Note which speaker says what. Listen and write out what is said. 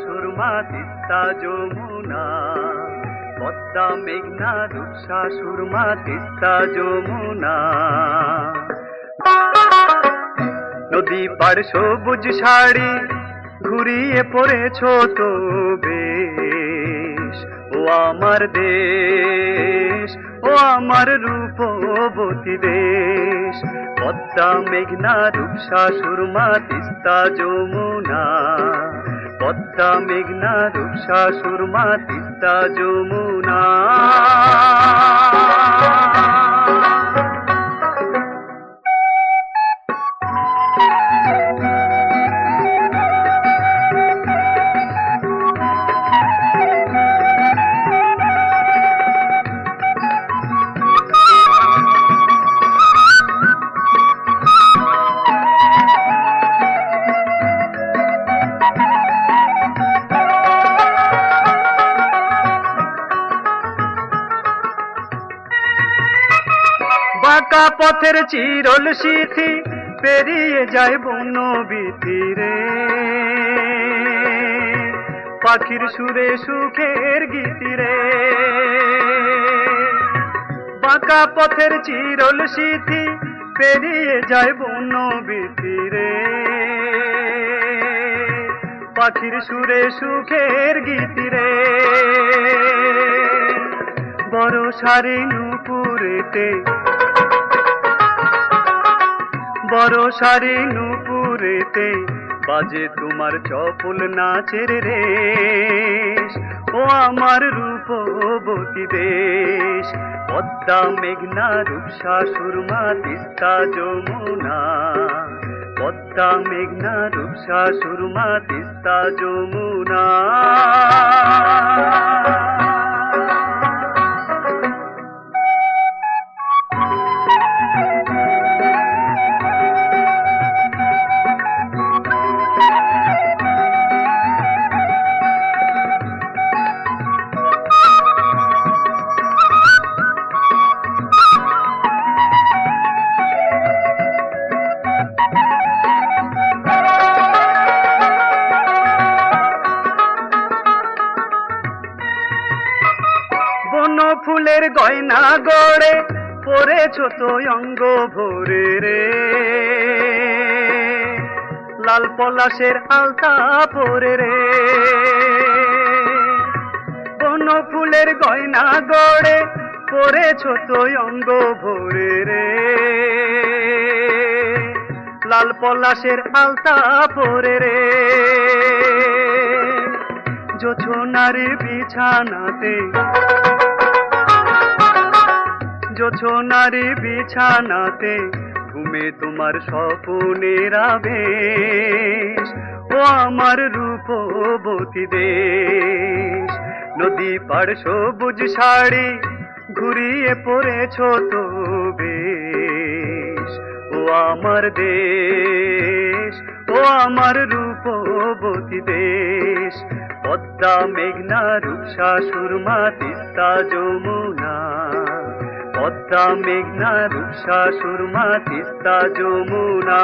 Speaker 1: সুরমা তিস্তা যমুনা, পদ্মা মেঘনা রূপসা সুরমা তিস্তা যমুনা। নদী পার সবুজ শাড়ি ঘুরিয়ে পড়েছ তো বেশ, ও আমার দেশ, ও আমার রূপবতী দেশ। পদ্মা মেঘনা রূপসা সুরমা তিস্তা যমুনা, পদ্মা মেঘনা রূপসা সুরমা তিস্তা যমুনা। বাঁকা পথের চিরল সিথি পেরিয়ে যায় বন্য ভিতরে, পাখির সুরে সুখের গীতিরে। বাঁকা পথের চিরল সিথি পেরিয়ে যায় বন্য ভিতরে, পাখির সুরে সুখের গীতিরে। বরষারে নুপুরেতে, বরষারে নুপুরেতে বাজে তোমার চপল নাচের রেশ, ও আমার রূপবতী দেশ। পদ্মা মেঘনা রূপসা সুরমা তিস্তা যমুনা, পদ্মা মেঘনা রূপসা সুরমা তিস্তা যমুনা। ফুলের গয়না গড়ে পরেছ তো অঙ্গ ভরে রে, লাল পলাশের আলতা পরে রে। বন ফুলের গয়না গড়ে পরেছ তো অঙ্গ ভরে রে, লাল পলাশের আলতা পরে রে। জোছনার বিছানাতে, জোছনার বিছানাতে ঘুমে তোমার স্বপ্নের আবেশ, ও আমার রূপবতী দেশ। নদী পার সবুজ শাড়ি ঘুরিয়ে পড়েছ তো বেশ, ও আমার দেশ, ও আমার রূপবতী দেশ। পদ্মা মেঘনা রূপসা সুরমা তিস্তা যমুনা, পদ্মা মেঘনা রূপসা সুরমা তিস্তা যমুনা।